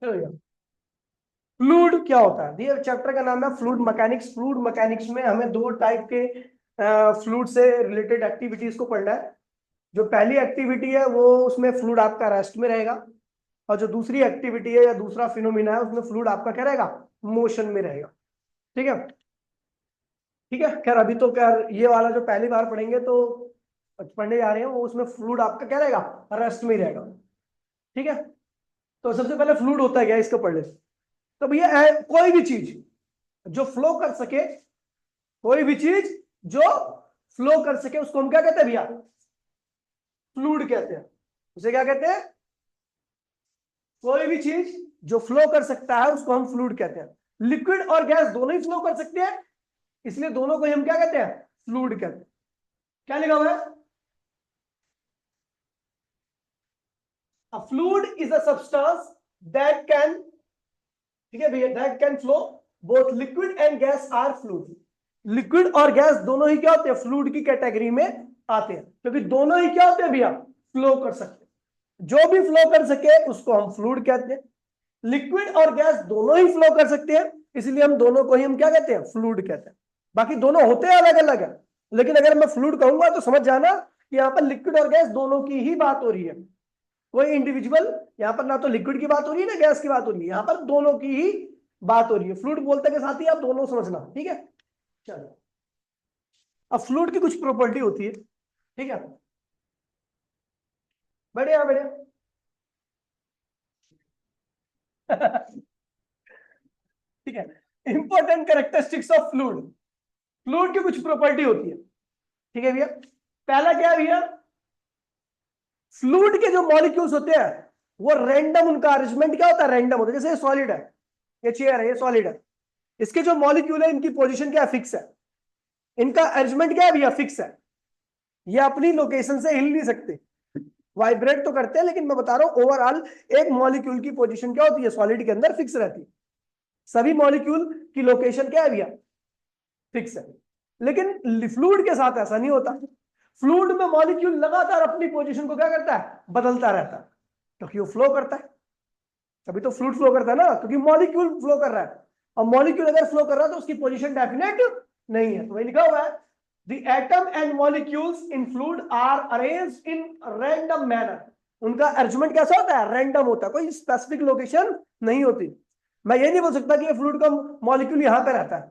चलो भैया, फ्लूइड क्या होता है? ये चैप्टर का नाम है फ्लूइड मैकेनिक्स। फ्लूइड मैकेनिक्स में हमें दो टाइप के फ्लूइड से रिलेटेड एक्टिविटीज को पढ़ना है। जो पहली एक्टिविटी है वो उसमें फ्लूइड आपका रेस्ट में रहेगा, और जो दूसरी एक्टिविटी है या दूसरा फिनोमिना है उसमें फ्लूइड आपका क्या रहेगा? मोशन में रहेगा। ठीक है, ठीक है। खैर अभी तो खैर ये वाला जो पहली बार पढ़ेंगे तो पढ़ने जा रहे हैं वो, उसमें फ्लूइड आपका क्या रहेगा? रेस्ट में ही रहेगा। ठीक है, तो सबसे पहले फ्लूइड होता है क्या, इसको पढ़ ले। तो भैया कोई भी चीज जो फ्लो कर सके, कोई भी चीज जो फ्लो कर सके उसको हम क्या कहते हैं भैया? फ्लूइड कहते हैं। उसे क्या कहते हैं? कोई भी चीज जो फ्लो कर सकता है उसको हम फ्लूइड कहते हैं। लिक्विड और गैस दोनों ही फ्लो कर सकते हैं, इसलिए दोनों को हम क्या कहते हैं? फ्लूइड कहते हैं। क्या लिखा हुआ है? A fluid is a substance that can, ठीक है भैया, that can flow. Both liquid and gas are fluid. Liquid और गैस दोनों ही क्या होते हैं? फ्लूइड की कैटेगरी में आते हैं, क्योंकि दोनों ही क्या होते हैं भैया? फ्लो कर सकते हैं। जो भी फ्लो कर सके उसको हम फ्लूइड कहते हैं। लिक्विड और गैस दोनों ही फ्लो कर सकते हैं, इसलिए हम दोनों को ही हम क्या कहते हैं? फ्लूइड कहते हैं। बाकी दोनों होते अलग अलग है, लेकिन अगर मैं फ्लूइड कहूंगा तो समझ जाना कि यहाँ पर लिक्विड और गैस दोनों की ही बात हो रही है। कोई इंडिविजुअल यहाँ पर ना तो लिक्विड की बात हो रही है ना गैस की बात हो रही है, यहाँ पर दोनों की ही बात हो रही है। फ्लूइड बोलते के साथ ही आप दोनों समझना, ठीक है। चलो, अब फ्लूइड की कुछ प्रॉपर्टी होती है, ठीक है। बढ़िया बढ़िया। ठीक है, important characteristics of fluid. Fluid की कुछ प्रॉपर्टी होती है, ठीक है भैया। पहला क्या है भैया? फ्लूइड के जो मॉलिक्यूल्स होते हैं वो रैंडम, उनका अरेंजमेंट क्या होता है? रैंडम होता है। जैसे सॉलिड है, ये चेयर है, ये सॉलिड है, इसके जो मॉलिक्यूल है इनकी पोजीशन क्या है? फिक्स है। इनका अरेंजमेंट क्या है भैया? फिक्स है। ये अपनी लोकेशन से हिल नहीं सकते, वाइब्रेट तो करते हैं, लेकिन मैं बता रहा हूं ओवरऑल एक मॉलिक्यूल की पोजीशन क्या होती है? सॉलिड के अंदर फिक्स रहती है। सभी मॉलिक्यूल की लोकेशन क्या है भैया? फिक्स है। लेकिन फ्लूइड के साथ ऐसा नहीं होता। फ्लूइड में मॉलिक्यूल लगातार अपनी पोजीशन को क्या करता है? बदलता रहता है, क्योंकि वो फ्लो करता है। तभी तो फ्लूइड फ्लो करता है ना, क्योंकि मॉलिक्यूल फ्लो कर रहा है। और मॉलिक्यूल अगर फ्लो कर रहा है तो उसकी पोजीशन डेफिनेट नहीं है। तो वही लिखा हुआ है, the atom and molecules in fluid are arranged in random manner. उनका अरेंजमेंट कैसा होता है? रैंडम होता है, कोई स्पेसिफिक लोकेशन नहीं होती। मैं ये नहीं बोल सकता कि ये फ्लूइड का मॉलिक्यूल यहां पे रहता है।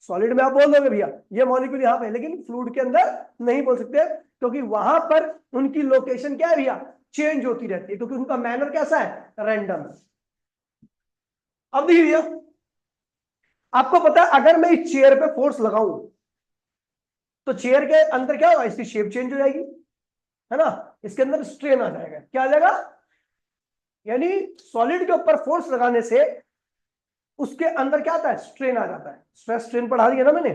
सॉलिड में आप बोल दोगे भैया ये मॉलिक्यूल यहां पे, लेकिन फ्लूइड के अंदर नहीं बोल सकते, क्योंकि वहां पर उनकी लोकेशन क्या है भैया? चेंज होती रहती है, क्योंकि उनका मैनर कैसा है? रैंडम है। अब देखिए भैया, आपको पता है अगर मैं इस चेयर पे फोर्स लगाऊं तो चेयर के अंदर क्या होगा? इसकी शेप चेंज हो जाएगी, है ना। इसके अंदर स्ट्रेन आ जाएगा। क्या आ जाएगा? यानी सॉलिड के ऊपर फोर्स लगाने से उसके अंदर क्या आता है? स्ट्रेन आ जाता है। स्ट्रेस स्ट्रेन पढ़ा दिया ना मैंने।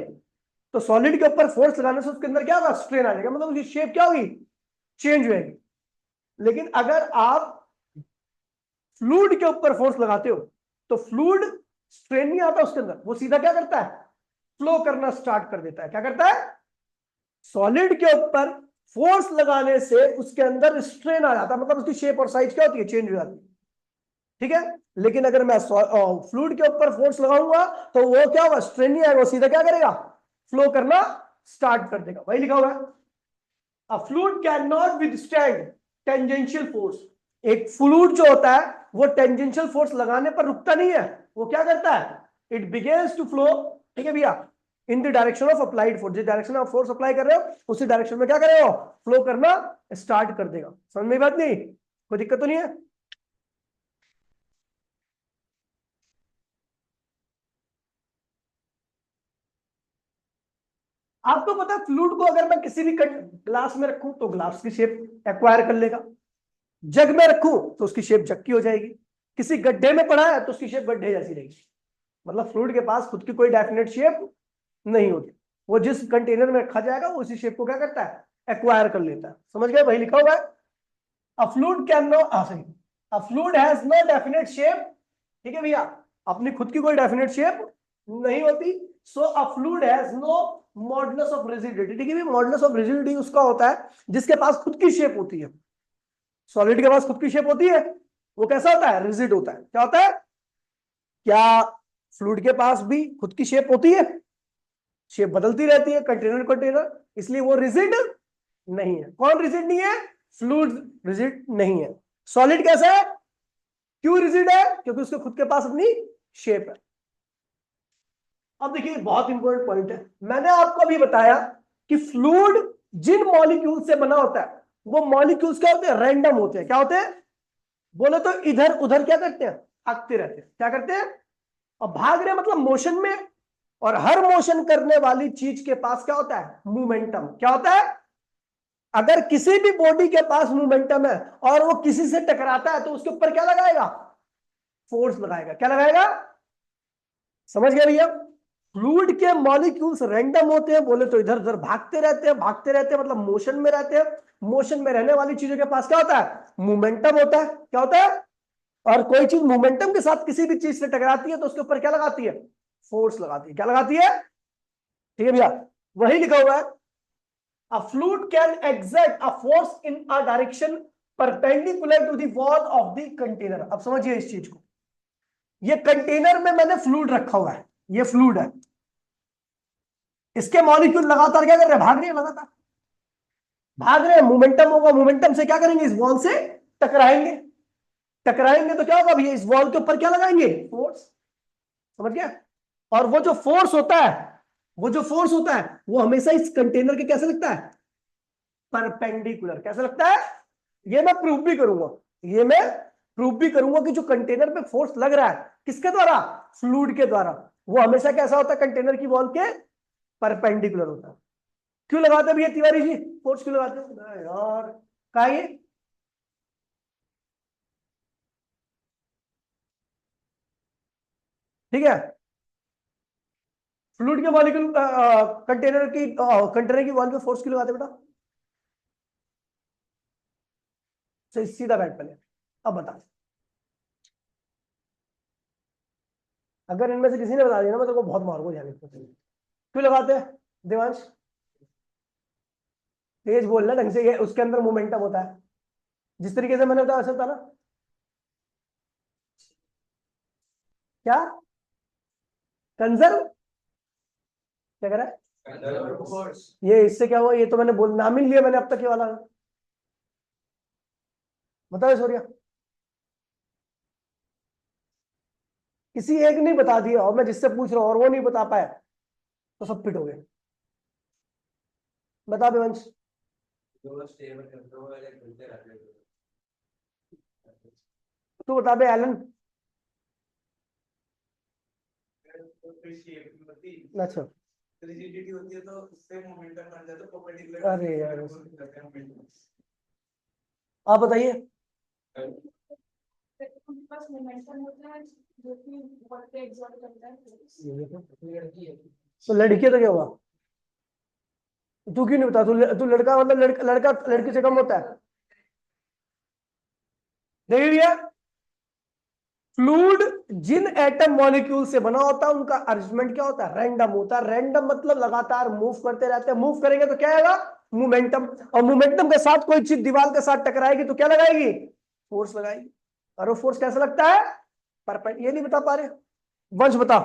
तो सॉलिड के ऊपर फोर्स लगाने से उसके अंदर क्या होगा? स्ट्रेन आ जाएगा, मतलब उसकी शेप क्या होगी? चेंज हो जाएगी। लेकिन अगर आप फ्लूइड के ऊपर फोर्स लगाते हो तो फ्लूइड स्ट्रेन नहीं आता उसके अंदर, वो सीधा क्या करता है? फ्लो करना स्टार्ट कर देता है। क्या करता है? सॉलिड के ऊपर फोर्स लगाने से उसके अंदर स्ट्रेन आ जाता है, मतलब उसकी शेप और साइज क्या होती है? चेंज हो जाती है, ठीक है। लेकिन अगर मैं फ्लूइड के ऊपर फोर्स लगाऊंगा तो वो क्या होगा? स्ट्रेन नहीं आएगा, वो सीधा क्या करेगा? फ्लो करना स्टार्ट कर देगा। वही लिखा हुआ है, a fluid can not withstand tangential force. एक फ्लूइड जो होता है वो टेंजेंशियल फोर्स लगाने पर रुकता नहीं है, वो क्या करता है? इट बिगेन्स टू फ्लो, ठीक है भैया, in the direction of applied force. जिस डायरेक्शन में आप फोर्स अप्लाई कर रहे हो उसी डायरेक्शन में क्या करेगा? फ्लो करना स्टार्ट कर देगा। समझ में बात नहीं? कोई दिक्कत तो नहीं है? आपको पता है फ्लूइड को अगर मैं किसी भी ग्लास में रखूं तो ग्लास की शेप एक्वायर कर लेगा। जग में रखूं तो उसकी शेप जग की हो जाएगी। किसी गड्ढे में पड़ा है तो उसकी शेप गड्ढे जैसी रहेगी। मतलब फ्लूइड के पास खुद की कोई डेफिनेट शेप नहीं होती। वो जिस कंटेनर में रखा जाएगा वो उसी शेप को क्या करता है? एक्वायर कर लेता है। समझ गए? वही लिखा हुआ है, a fluid can no, sorry, a fluid has no definite shape. ठीक है भैया, अपनी खुद की कोई डेफिनेट शेप नहीं होती। So a fluid has no modulus of rigidity. ठीक है, मॉडुलस ऑफ रिजिडिटी उसका होता है जिसके पास खुद की शेप होती है। सॉलिड के पास खुद की शेप होती है? वो कैसा होता है? रिजिड होता है। क्या होता है? क्या फ्लूइड के पास भी खुद की शेप होती है? शेप बदलती रहती है कंटेनर कंटेनर, इसलिए वो रिजिड नहीं है। कौन रिजिड नहीं है? फ्लूइड रिजिड नहीं है। सॉलिड कैसा है? क्यों रिजिड है? क्योंकि उसके खुद के पास अपनी शेप है। अब देखिए बहुत इंपॉर्टेंट पॉइंट है, मैंने आपको अभी बताया कि फ्लूइड जिन मॉलिक्यूल से बना होता है वो मॉलिक्यूल्स क्या होते हैं? रैंडम होते हैं। क्या होते हैं? बोले तो इधर उधर क्या करते हैं? भागते रहते हैं। क्या करते हैं? और भाग रहे मतलब मोशन में, और हर मोशन करने वाली चीज के पास क्या होता है? मोमेंटम। क्या होता है? अगर किसी भी बॉडी के पास मोमेंटम है और वो किसी से टकराता है तो उसके ऊपर क्या लगाएगा? फोर्स लगाएगा। क्या लगाएगा? समझ गए भैया? फ्लूइड के मॉलिक्यूल्स रैंडम होते हैं, बोले तो इधर उधर भागते रहते हैं। भागते रहते हैं मतलब मोशन में रहते हैं। मोशन में रहने वाली चीजों के पास क्या होता है? मोमेंटम होता है। क्या होता है? और कोई चीज मोमेंटम के साथ किसी भी चीज से टकराती है तो उसके ऊपर क्या लगाती है? फोर्स लगाती है। क्या लगाती है? ठीक है भैया, वही लिखा हुआ है, a fluid can exert a force in a direction perpendicular to the wall of the container। अब समझिए इस चीज को, ये कंटेनर में मैंने फ्लूइड रखा हुआ है, ये फ्लूइड है, इसके मॉलिक्यूल लगातार क्या कर रहे हैं? भाग रहे हैं, लगातार भाग रहे हैं। मोमेंटम होगा, मोमेंटम से क्या करेंगे? इस वॉल से टकराएंगे। टकराएंगे तो क्या होगा भैया? इस वॉल के ऊपर क्या लगाएंगे? फोर्स। समझ गया? और वो जो फोर्स होता है, वो जो फोर्स होता है वो हमेशा इस कंटेनर के कैसे लगता है? परपेंडिकुलर। कैसे लगता है? ये मैं प्रूव भी करूंगा, ये मैं प्रूव भी करूंगा कि जो कंटेनर पे फोर्स लग रहा है किसके द्वारा? फ्लूइड के द्वारा, वो हमेशा कैसा होता है? कंटेनर की वॉल के परपेंडिकुलर होता है। क्यों लगाते भैया तिवारी जी फोर्स? क्यों लगाते हैं यार? का ये ठीक है, फ्लूइड के मॉलिक्यूल कंटेनर की वॉल पे फोर्स क्यों लगाते हैं बेटा? सीधा बैठ पहले। अब बता, अगर इनमें से किसी ने बता दिया ना मैं तो बहुत मारूंगा जाने को। क्यों लगाते हैं देवांश? तेज बोलना ढंग से, ये उसके अंदर मोमेंटम होता है, जिस तरीके से मैंने बताया वैसे होता ना। क्या कंजर्व? क्या कह रहा है? ये इससे क्या हुआ? ये तो मैंने बोल नाम ही लिया मैंने अब तक ये वाला। बताओ सूर्या, किसी एक नहीं बता दिया और मैं जिससे पूछ रहा हूँ और वो नहीं बता पाया तो सब फिट हो गए। बता देवंश। तू बता दे एलन। अच्छा रिजिडिटी होती है तो उससे मोमेंटम बन जाता है परपेंडिकुलर। अरे यार आप बताइए। पास मोमेंटम होता है जो कि वॉल पे एग्जर्ट करता है। तो लड़की तो क्या हुआ? तू क्यों नहीं बता? तू लड़का मतलब लड़का लड़का लड़की से कम होता है? देखिए भैया, फ्लूइड जिन एटम मॉलिक्यूल से बना होता है उनका अरेंजमेंट क्या होता है? रैंडम होता है। रैंडम मतलब लगातार मूव करते रहते हैं। मूव करेंगे तो क्या आएगा? मोमेंटम। और मोमेंटम के साथ कोई चीज दीवार के साथ टकराएगी तो क्या लगाएगी? फोर्स लगाएगी। और वो फोर्स कैसा लगता है? परपेंडिकुलर। ये नहीं बता पा रहे? वंश बता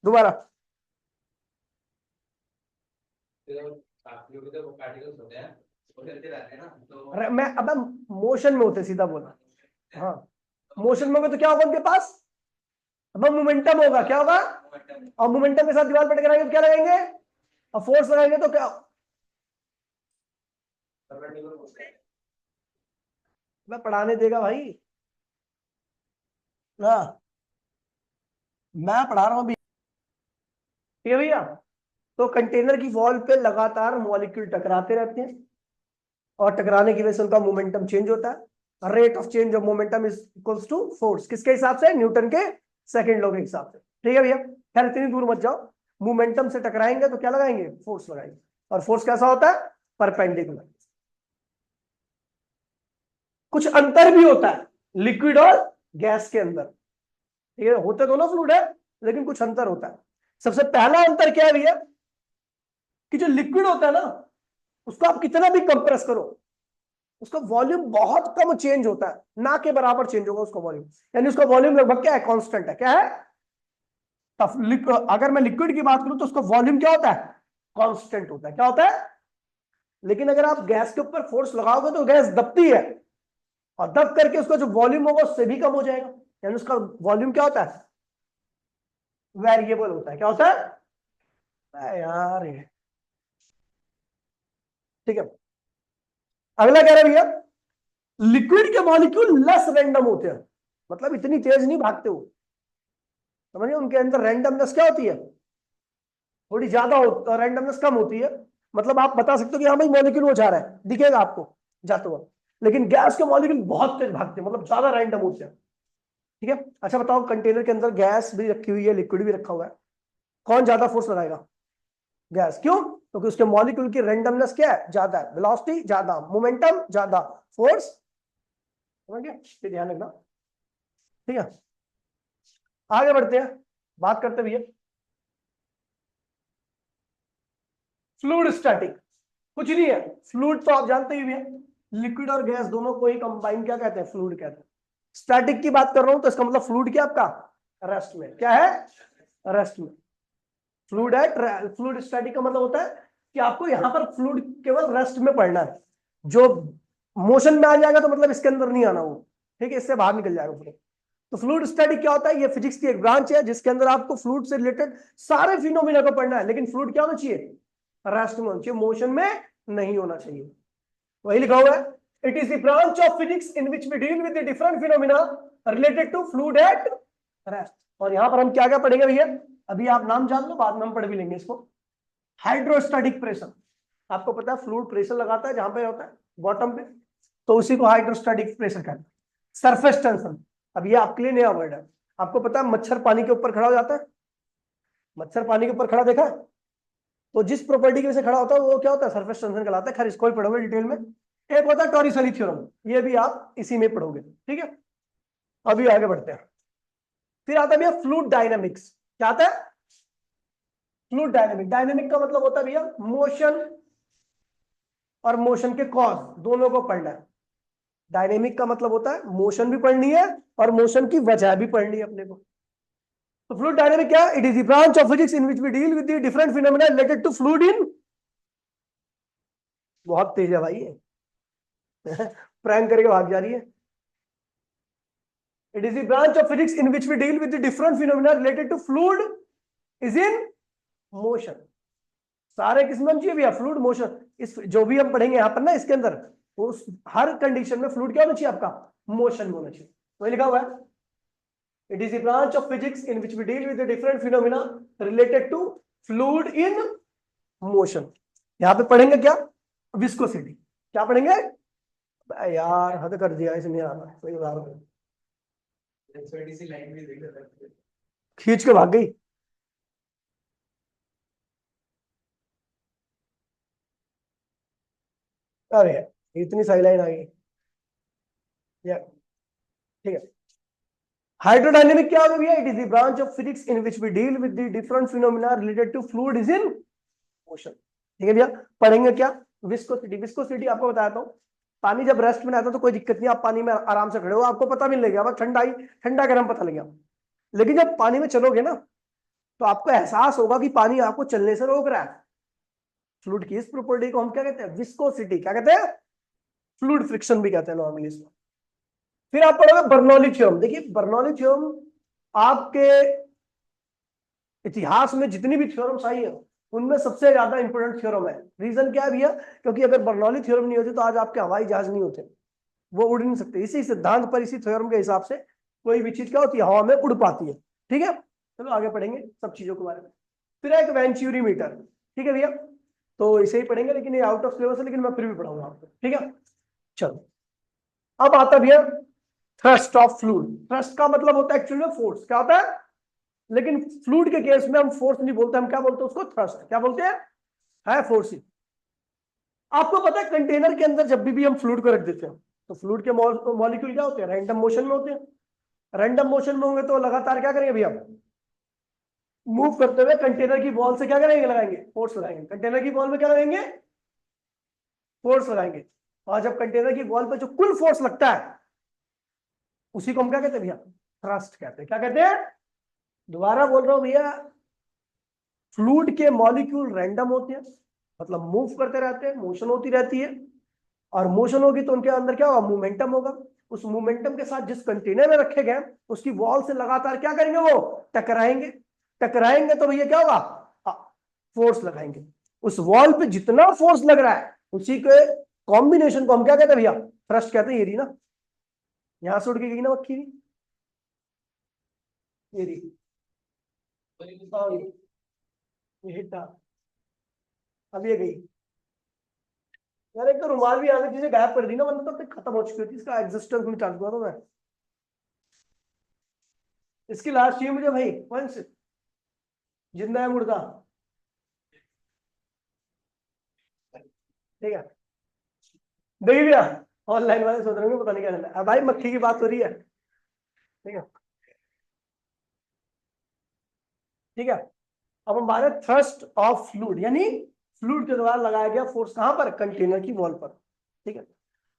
दोबारा। मैं अब मोशन में होते, सीधा बोला। हाँ, मोशन में होगा तो क्या होगा उनके पास? अब मोमेंटम होगा। क्या होगा? और मोमेंटम के साथ दीवार पर टकराएंगे तो क्या लगाएंगे? और फोर्स लगाएंगे तो क्या? मैं पढ़ाने देगा भाई ना, मैं पढ़ा रहा हूं अभी। ठीक है भैया, तो कंटेनर की वॉल पे लगातार मॉलिक्यूल टकराते रहते हैं और टकराने की वजह से उनका मोमेंटम चेंज होता है। Rate of change of momentum is equals to force. किसके हिसाब से? न्यूटन के सेकंड लॉ के हिसाब से। ठीक है भैया, खैर इतनी दूर मत जाओ। मोमेंटम से टकराएंगे तो क्या लगाएंगे? फोर्स लगाएंगे। और फोर्स कैसा होता है? परपेंडिकुलर। कुछ अंतर भी होता है लिक्विड और गैस के अंदर। ठीक है, होते दोनों फ्लूइड है लेकिन कुछ अंतर होता है। सबसे पहला अंतर क्या है भैया? कि जो लिक्विड होता है ना उसको आप कितना भी कंप्रेस करो उसका वॉल्यूम बहुत कम चेंज होता है, ना के बराबर चेंज होगा उसका वॉल्यूम, यानी उसका वॉल्यूम लगभग क्या है, कांस्टेंट है। क्या है? अगर मैं लिक्विड की बात करूं तो उसका वॉल्यूम क्या होता है, कांस्टेंट होता है। क्या होता है? लेकिन अगर आप गैस के ऊपर फोर्स लगाओगे तो गैस दबती है, और दब करके उसका जो वॉल्यूम होगा उससे भी कम हो जाएगा, यानी उसका वॉल्यूम क्या होता है, वेरिएबल होता है। क्या होता है? यार ये ठीक है। अगला कह रहे हैं भैया, लिक्विड के मॉलिक्यूल लेस रैंडम होते हैं, मतलब इतनी तेज नहीं भागते हो, समझिए, उनके अंदर रैंडमनेस क्या होती है, थोड़ी ज्यादा होती है, रैंडमनेस कम होती है। मतलब आप बता सकते हो कि हाँ भाई मॉलिक्यूल वो जा रहा है, दिखेगा आपको जाते हुआ, लेकिन गैस के मॉलिक्यूल बहुत तेज भागते हैं, मतलब ज्यादा रैंडम होते हैं। ठीक है, अच्छा बताओ, कंटेनर के अंदर गैस भी रखी हुई है, लिक्विड भी रखा हुआ है, कौन ज्यादा फोर्स लगाएगा? गैस। क्यों? क्योंकि उसके मॉलिक्यूल की रैंडमनेस क्या है, ज्यादा है, वेलोसिटी ज्यादा, मोमेंटम ज्यादा, फोर्स, समझ गए? ये ध्यान रखना। ठीक है, आगे बढ़ते हैं, बात करते भैया फ्लूइड स्टैटिक। कुछ नहीं है, फ्लूइड तो आप जानते ही भैया, लिक्विड और गैस दोनों को ही कंबाइन क्या कहते हैं, फ्लूइड कहते हैं। स्टैटिक की बात कर रहा हूं तो इसका मतलब फ्लूइड क्या आपका, रेस्ट में। क्या है? रेस्ट में। फ्लूइड है, फ्लूइड स्टैटिक का मतलब होता है कि आपको यहां पर फ्लूइड केवल रेस्ट में पड़ना है, जो मोशन में आ जाएगा तो मतलब इसके अंदर नहीं आना वो, ठीक है, इससे बाहर निकल जाएगा पूरे। तो फ्लूइड स्टडी क्या होता है, ये फिजिक्स की एक ब्रांच है जिसके अंदर आपको फ्लूइड से रिलेटेड सारे फिनोमिना को पढ़ना है, लेकिन फ्लूइड क्या होना चाहिए, रेस्ट में होना चाहिए, मोशन में नहीं होना चाहिए। वही लिखा हुआ है, it is the branch of physics in which we deal with the different phenomena related to fluid at rest. और यहां पर हम क्या क्या पढ़ेंगे भैया, अभी आप नाम जान लो, बाद में हम पढ़ भी लेंगे इसको। हाइड्रोस्टैटिक प्रेशर, आपको पता है फ्लूइड प्रेशर लगाता है जहां पे होता है बॉटम पे, तो उसी को हाइड्रोस्टैटिक प्रेशर कहते हैं। सरफेस टेंशन, अब ये आपके लिए नया वर्ड है। आपको पता है मच्छर पानी के ऊपर खड़ा हो जाता है, मच्छर पानी के ऊपर खड़ा देखा है? तो जिस प्रॉपर्टी की वजह से खड़ा होता है वो क्या होता है, सरफेस टेंशन कहलाता है। खैर इसको ही पढ़ोगे डिटेल में। एक होता है टॉरिसली थ्योरम, ये भी आप इसी में पढ़ोगे। ठीक है, अभी आगे बढ़ते हैं। फिर आता है भैया फ्लूइड डायनामिक्स। क्या आता है? Fluid dynamic. डायनामिक का मतलब होता है भैया मोशन और मोशन के कॉज दोनों को पढ़ना है। डायनेमिक का मतलब होता है मोशन भी पढ़नी है और मोशन की वजह भी पढ़नी है अपने को। तो फ्लूइड डायनेमिक क्या? It is the branch of physics in which we deal with the different phenomena related to fluid in, बहुत तेज है भाई ये प्रैंक करके भाग जा रही है। It is the branch of physics in which we deal with the different phenomena related to fluid is in motion. सारे किस्म में चाहिए भैया फ्लूइड मोशन, इस जो भी हम पढ़ेंगे यहाँ पर ना इसके अंदर, उस हर कंडीशन में फ्लूइड क्या होना चाहिए आपका, मोशन में होना चाहिए। वही लिखा हुआ है, it is a branch of physics in which we deal with the different phenomena related to fluid in motion। यहां पे पढ़ेंगे क्या, विस्कोसिटी। क्या पढ़ेंगे? यार हद कर दिया इसने यार, कोई बात छोटी सी लाइन भी देख सकते हैं। खींच के भाग गई। अरे इतनी सही लाइन आ गई यार। ठीक है, हाइड्रोडायनेमिक क्या होगा भैया? It is the branch of physics in which we deal with the different phenomena related to fluid is in motion. ठीक है भैया, पढ़ेंगे क्या, विस्कोसिटी। विस्कोसिटी आपको बताता हूँ, पानी जब रेस्ट में आता है तो कोई दिक्कत नहीं, आप पानी में आराम से खड़े हो, आपको पता भी नहीं लगेगा, बस ठंडा ही ठंडा गर्म पता लगेगा। लेकिन जब पानी में चलोगे ना तो आपको एहसास होगा कि पानी आपको चलने से रोक रहा है। फ्लूइड की इस प्रॉपर्टी को हम क्या कहते हैं, विस्कोसिटी। क्या कहते हैं? फ्लूइड फ्रिक्शन भी कहते हैं नॉर्मली इसको। फिर आप पढ़ोगे बर्नौली थ्योरम। देखिए बर्नौली थ्योरम आपके इतिहास में जितनी भी थ्योरम्स आई है उनमें सबसे ज्यादा इंपोर्टेंट थ्योरम है। रीजन क्या है भैया? क्योंकि अगर बर्नौली थ्योरम नहीं होती तो आज आपके हवाई जहाज नहीं होते, वो उड़ नहीं सकते। इसी सिद्धांत पर, इसी थ्योरम के हिसाब से कोई भी चीज क्या होती है, हवा में उड़ पाती है। ठीक है, चलो आगे पढ़ेंगे सब चीजों के बारे में। फिर एक वेंचुरी मीटर। ठीक है भैया, तो इसे ही पढ़ेंगे, लेकिन ये आउट ऑफ सिलेबस है, लेकिन मैं फिर भी पढ़ाऊंगा आपको। ठीक है, चलो अब आता भैया थ्रस्ट ऑफ फ्लूइड। थ्रस्ट का मतलब होता है एक्चुअली में फोर्स। क्या होता है? लेकिन फ्लूइड के केस में हम फोर्स नहीं बोलते, हम क्या बोलते हैं उसको, थ्रस्ट। क्या बोलते हैं? है फोर्स ही। आपको पता है कंटेनर के अंदर जब भी हम फ्लूइड को रख देते हैं तो फ्लूइड के मॉलिक्यूल क्या होते हैं, रैंडम मोशन में होते हैं। रैंडम मोशन में होंगे तो लगातार क्या करेंगे भैया, मूव करते हुए कंटेनर की वॉल से क्या करेंगे, लगाएंगे फोर्स लगाएंगे। कंटेनर की वॉल में क्या लगाएंगे, फोर्स लगाएंगे। और जब कंटेनर की वॉल पे जो कुल फोर्स लगता है उसी को हम क्या कहते हैं भैया, थ्रस्ट कहते हैं। क्या कहते हैं, दोबारा बोल रहा हूं भैया, फ्लूइड के मॉलिक्यूल रैंडम होते हैं, मतलब मूव करते रहते हैं, मोशन होती रहती है, और मोशन होगी तो उनके अंदर क्या होगा, मोमेंटम होगा। उस मोमेंटम के साथ जिस कंटेनर में रखे गए उसकी वॉल से लगातार क्या करेंगे, वो टकराएंगे। टकराएंगे तो भैया क्या होगा, फोर्स लगाएंगे। उस वॉल पे जितना फोर्स लग रहा है उसी के कॉम्बिनेशन को हम क्या कहते हैं भैया, थ्रस्ट कहते हैं। ये रही ना, यहां से उड़ के गई ना मक्खी, ये रही, ये हिट था, अब ये गई। यार एक तो रुमाल भी आगे चीजें गायब कर दी ना, वरना तब तक खत्म हो चुकी होती, इसका एग्जिस्टेंस में चालू हुआ तो मैं इसकी लास्ट चाहिए मुझे भाई, वंश जिंदा है मुर्दा, ठीक है। देखिए भैया, ऑनलाइन वाले सोच रहे होंगे पता नहीं क्या चल रहा है, भाई मक्खी की बात हो रही है, ठीक है। ठीक है, अब हम बात है थ्रस्ट ऑफ फ्लूइड, यानी फ्लूइड के द्वारा लगाया गया फोर्स कहां पर, कंटेनर की वॉल पर। ठीक है,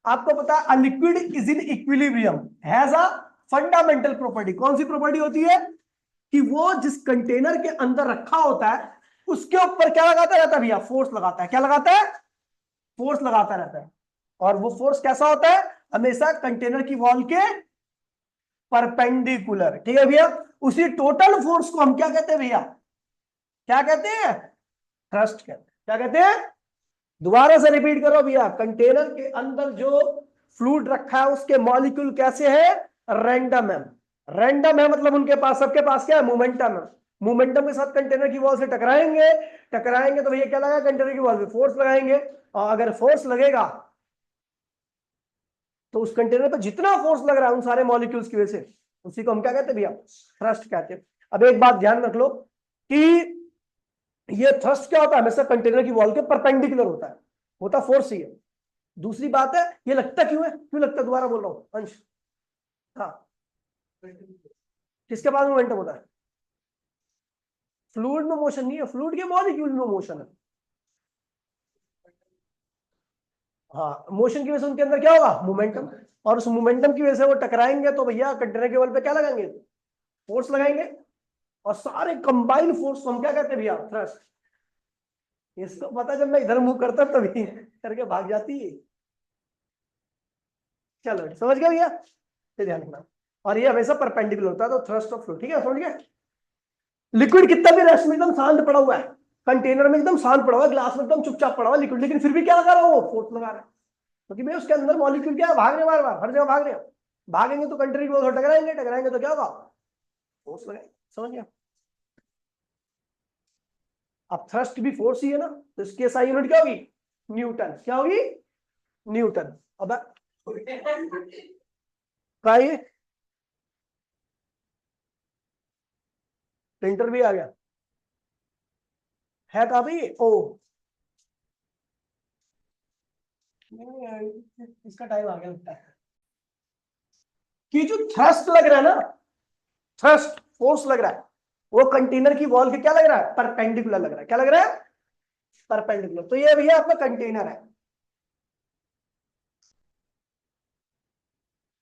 आपको पता है liquid is in equilibrium has a fundamental property. कौन सी प्रॉपर्टी होती है, कि वो जिस कंटेनर के अंदर रखा होता है उसके ऊपर क्या लगाता रहता है भैया, फोर्स लगाता है। क्या लगाता है, फोर्स लगाता रहता है। और वो फोर्स कैसा होता है, हमेशा कंटेनर की वॉल के परपेंडिकुलर। ठीक है भैया, उसी टोटल फोर्स को हम क्या कहते हैं भैया, क्या कहते हैं, थ्रस्ट कहते हैं। क्या कहते हैं, दोबारा से रिपीट करो भैया, कंटेनर के अंदर जो फ्लूइड रखा है उसके मॉलिक्यूल कैसे है, रैंडम है। रैंडम है मतलब उनके पास, सबके पास क्या है, मोमेंटम है। मोमेंटम के साथ कंटेनर की वॉल से टकराएंगे, टकराएंगे तो भैया क्या लगा, कंटेनर की वॉल पे फोर्स लगाएंगे। और अगर फोर्स लगेगा तो उस कंटेनर पर जितना फोर्स लग रहा है उन सारे मॉलिक्यूल्स की वजह से, उसी को हम क्या कहते हैं भैया, थ्रस्ट कहते हैं। अब एक बात ध्यान रख लो कि ये थ्रस्ट क्या होता है, हमेशा कंटेनर की वॉल के परपेंडिकुलर होता है, होता फोर्स ही है। दूसरी बात है, ये लगता क्यों है, क्यों लगता है, दोबारा बोल रहा हूं अंश, हाँ, किसके पास मोमेंटम होता है, फ्लूइड में मोशन नहीं है, फ्लूइड के मॉलिक्यूल में मोशन है। हाँ, मोशन की वजह से उनके अंदर क्या होगा, मोमेंटम, और उस मोमेंटम की वजह से वो टकराएंगे तो भैया कंटेनर के वॉल पे क्या लगाएंगे, फोर्स लगाएंगे। और सारे कंबाइन फोर्स को हम क्या कहते हैं भैया, थ्रस्ट। इसको पता, जब मैं इधर मूव करता तभी करके भाग जाती है। चलो समझ गया भैया, ये ध्यान रखना। और ये हमेशा परपेंडिकुलर होता है, तो थ्रस्ट ऑफ फ्लो, ठीक है, समझ गया। लिक्विड कितना भी रेस्ट में एकदम शांत पड़ा हुआ है, कंटेनर में एकदम शांत पड़ा हुआ है, ग्लास में एकदम चुपचाप पड़ा हुआ है लिक्विड, लेकिन फिर भी क्या लगा रहा है, वो फोर्स लगा रहा है, क्योंकि भाई उसके अंदर मॉलिक्यूल क्या है, भाग रहे हैं, बार बार हर जगह भाग रहे हैं। भागेंगे तो कंटेनर की वॉल टकराएंगे, टकराएंगे तो क्या होगा, फोर्स लगाएंगे। समझ गया। अब थ्रस्ट भी फोर्स ही है ना, तो इसकी एसआई यूनिट क्या होगी, न्यूटन। क्या होगी, न्यूटन। अब का ये प्रिंटर भी आ गया है, कहा भाई, ओ इसका टाइम आ गया लगता है, कि जो थ्रस्ट लग रहा है ना, थ्रस्ट फोर्स लग रहा है, वो कंटेनर की वॉल के क्या लग रहा है, परपेंडिकुलर लग रहा है। क्या लग रहा है, परपेंडिकुलर। तो ये भैया आपका कंटेनर है,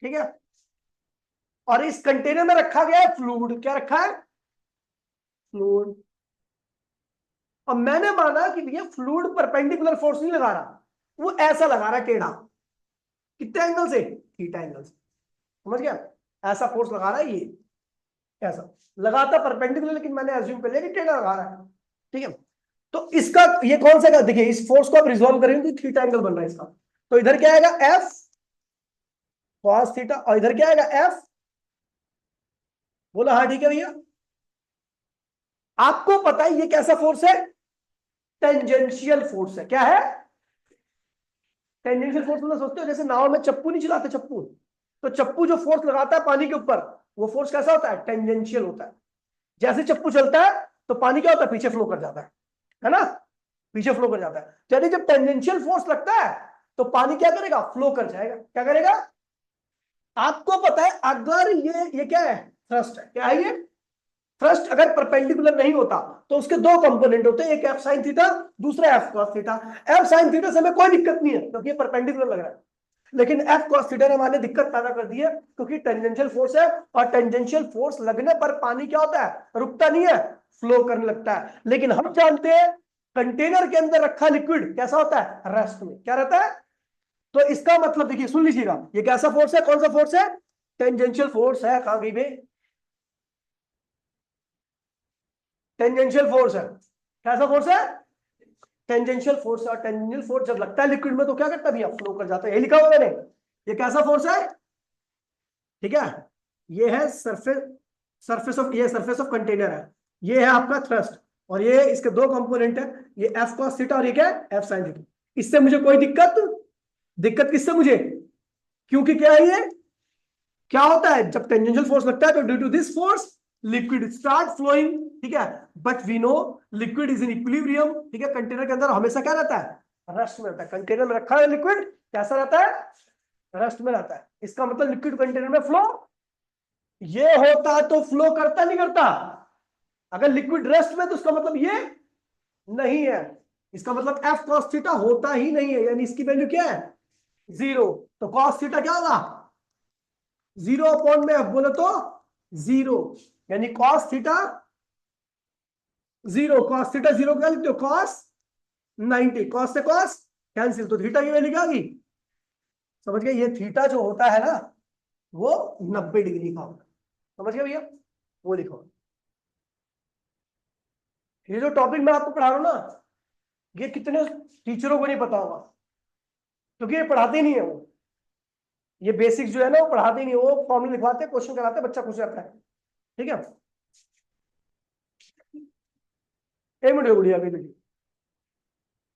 ठीक है, और इस कंटेनर में रखा गया है फ्लूइड। क्या रखा है, फ्लूइड। और मैंने माना कि भैया फ्लूइड परपेंडिकुलर फोर्स नहीं लगा रहा, वो ऐसा लगा रहा है टेढ़ा, कितने एंगल से, थीटा एंगल से। समझ गया, ऐसा फोर्स लगा रहा है ये, ऐसा लगाता परपेंडिकुलर, लेकिन मैंने एज्यूम कर लिया कि टेढ़ा लगा रहा है। ठीक है, तो इसका ये कौन सा, देखिए इस फोर्स को आप रिजॉल्व करेंगे तो थीटा एंगल बन रहा है इसका, तो इधर क्या आएगा, एफ कॉस थीटा, और इधर क्या आएगा, एफ। बोला हाँ ठीक है भैया। आपको पता है ये कैसा फोर्स है, टेंजेंशियल फोर्स है। क्या है, टेंजेंशियल फोर्स मतलब सोचते हो जैसे नाव में चप्पू नहीं चलाते, चप्पू, तो चप्पू जो फोर्स लगाता है पानी के ऊपर, वो फोर्स कैसा होता है, टेंजेंशियल होता है। जैसे चप्पू चलता है तो पानी क्या होता है, पीछे फ्लो कर जाता है ना, पीछे फ्लो कर जाता है। चलिए जब टेंजेंशियल फोर्स लगता है तो पानी क्या करेगा, फ्लो कर जाएगा। क्या करेगा, आपको पता है अगर ये क्या है, थ्रस्ट है, क्या है ये, थ्रस्ट अगर परपेंडिकुलर नहीं होता तो उसके दो कंपोनेंट होते हैं, एक एफ साइन थीटा, दूसरा F cos theta. F sine theta से हमें कोई दिक्कत नहीं है क्योंकि ये परपेंडिकुलर लग रहा है, लेकिन एफ कॉस थीटा ने हमारे दिक्कत पैदा कर दी है क्योंकि टेंजेंशियल फोर्स है, और टेंजेंशियल फोर्स लगने पर पानी क्या होता है, रुकता नहीं है, फ्लो करने लगता है। लेकिन हम जानते हैं कंटेनर के अंदर रखा लिक्विड कैसा होता है, रेस्ट में क्या रहता है। तो इसका मतलब देखिए, सुन लीजिएगा, ये कैसा फोर्स है, कौन सा फोर्स है, टेंजेंशियल फोर्स है। कहां गई बे, टेंजेंशियल फोर्स है। कैसा फोर्स है, टेंजेंशियल फोर्स। और टेंजेंशियल फोर्स जब लगता है लिक्विड में तो क्या करता है भैया, फ्लो कर जाता है। ये लिखा हुआ मैंने, ये कैसा फोर्स है, ठीक है, ये है सरफेस ऑफ, ये सरफेस ऑफ कंटेनर है, ये है आपका थ्रस्ट, और ये इसके दो कंपोनेंट है, ये एफ कॉस थीटा और ये क्या है, एफ साइन थीटा। इससे मुझे कोई दिक्कत किससे मुझे, क्योंकि क्या है, ये क्या होता है जब टेंजेंशियल फोर्स लगता है तो due to this force liquid start flowing, ठीक है। But we know liquid is in equilibrium, ठीक है। कंटेनर के अंदर हमेशा क्या रहता है, रेस्ट में रहता है। कंटेनर में रखा है लिक्विड कैसा रहता है, रेस्ट में रहता है। इसका मतलब लिक्विड कंटेनर में फ्लो ये होता है तो फ्लो करता नहीं करता। अगर लिक्विड रेस्ट में तो उसका मतलब ये नहीं है, इसका मतलब एफ कॉस थीटा होता ही नहीं है, यानी इसकी वैल्यू क्या है, 0। तो कॉस थीटा क्या होगा, 0 अपॉन में एफ बोले तो 0, यानी कॉस थीटा 0। कॉस थीटा 0 क्या लिखते हो, कॉस 90, कॉस से कॉस कैंसिल, तो थीटा की वैल्यू क्या होगी, समझ गए। ये थीटा जो होता है ना वो 90 डिग्री का होता है, समझ गए भैया, वो लिखो। ये जो टॉपिक मैं आपको पढ़ा रहा हूं ना, ये कितने टीचरों को नहीं पता होगा क्योंकि ये पढ़ाते नहीं है वो, ये बेसिक्स जो है ना वो पढ़ाते नहीं, वो फॉर्मूला लिखवाते हैं, क्वेश्चन कराते हैं, बच्चा खुश रहता है, ठीक है। एक मिनट गुड़िया अभी देखिए,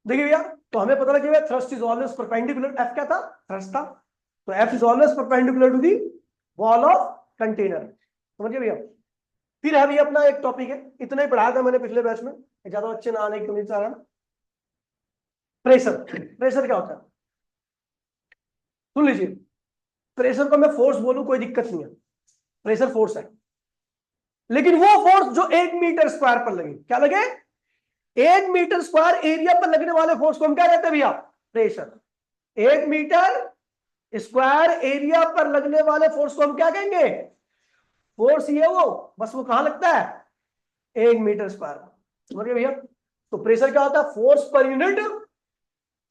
देखिए भैया, तो हमें पता लगा thrust is always perpendicular, F क्या था, थ्रस्ट था, तो F is always perpendicular to the wall of container, समझिए भैया। फिर है भैया अपना एक टॉपिक है, इतना ही पढ़ाया था मैंने पिछले बैच में, ज्यादा अच्छे ना आने की उम्मीद आ रहा ना। प्रेशर, प्रेशर क्या होता है, सुन लीजिए। प्रेशर को मैं फोर्स बोलूं कोई दिक्कत नहीं है, प्रेशर फोर्स है, लेकिन वो फोर्स जो 1 मीटर स्क्वायर पर लगे, क्या लगे, 1 मीटर स्क्वायर एरिया पर लगने वाले फोर्स को हम क्या कहते हैं भैया, प्रेशर। 1 मीटर स्क्वायर एरिया पर लगने वाले फोर्स को हम क्या कहेंगे, फोर्स ही है वो, बस वो कहां लगता है, 1 मीटर स्क्वायर, समझिए भैया। तो प्रेशर क्या होता है, force per unit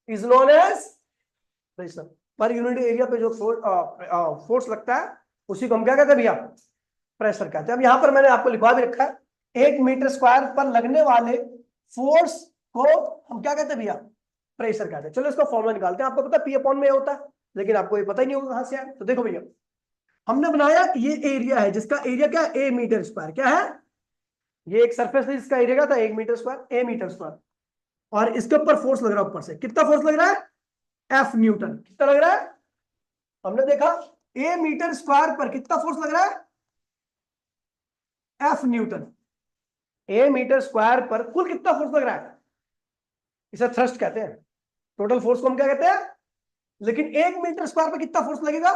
is known as pressure. Per unit area पे जो फोर्स लगता है उसी को हम क्या कहते हैं भैया, प्रेशर कहते हैं। अब यहां पर मैंने आपको लिखवा भी रखा है, 1 मीटर स्क्वायर पर लगने वाले फोर्स को हम क्या कहते हैं भैया, प्रेशर कहते हैं। चलो इसका फॉर्मूला निकालते हैं। आपको पता है पी अपॉन में होता है, लेकिन आपको ये पता ही नहीं होगा कहां से आया। तो देखो भैया, हमने बनाया ये एरिया है जिसका एरिया क्या है, ए मीटर स्क्वायर, क्या है, ये एक सरफेस है जिसका एरिया क्या था, 1 मीटर स्क्वायर, ए मीटर स्क्वायर, और इसके ऊपर फोर्स लग रहा है, ऊपर से कितना फोर्स लग रहा है, एफ न्यूटन। कितना लग रहा है, हमने देखा ए मीटर स्क्वायर पर कितना फोर्स लग रहा है, एफ न्यूटन। ए मीटर स्क्वायर पर कुल कितना फोर्स लग रहा है, इसे थ्रस्ट कहते हैं, टोटल फोर्स को हम क्या कहते हैं। लेकिन 1 मीटर स्क्वायर पर कितना फोर्स लगेगा,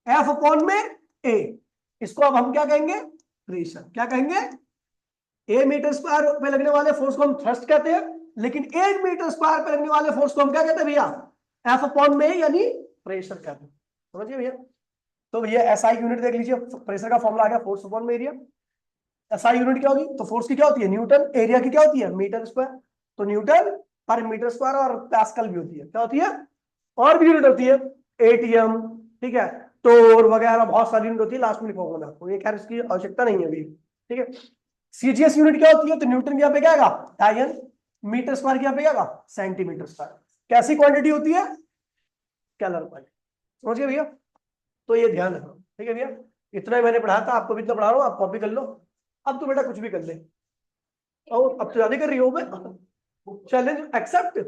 एफ अपॉन में ए, इसको अब हम क्या कहेंगे, प्रेशर। क्या कहेंगे, 1 मीटर स्क्वायर पे लगने वाले फोर्स को हम थ्रस्ट कहते हैं, लेकिन 1 मीटर स्क्वायर पे लगने वाले फोर्स को हम क्या कहते हैं भैया, एफ अपॉन में यानी प्रेशर कहते हैं, समझिए भैया। तो भैया एसआई यूनिट देख लीजिए, प्रेशर का फॉर्मूला आ गया, फोर्स अपॉन में एरिया। एसआई यूनिट क्या होगी, तो फोर्स की क्या होती है न्यूटन, एरिया की क्या होती है मीटर स्क्वायर, तो न्यूटन पर मीटर स्क्वायर, और पास्कल भी होती है, क्या होती है, और भी यूनिट होती है, एटीएम, ठीक है, टोर वगैरह बहुत सारी यूनिट होती है, लास्ट में लिखूंगा मैं आपको, ये खैर इसकी आवश्यकता नहीं है अभी, ठीक है। सीजीएस यूनिट क्या होती है, तो न्यूटन यहाँ पे क्या आएगा, डायन, मीटर स्क्वायर यहाँ पे आएगा सेंटीमीटर स्क्वायर। कैसी क्वांटिटी होती है, स्केलर क्वांटिटी, समझ गए भैया। तो ये ध्यान रखो, ठीक है भैया। इतना ही मैंने पढ़ाया था, आपको भी इतना पढ़ा रहा हूँ, आप कॉपी कर लो। अब तो बेटा कुछ भी कर ले, और अब तो ज्यादा कर रही हो मैं, चैलेंज एक्सेप्ट।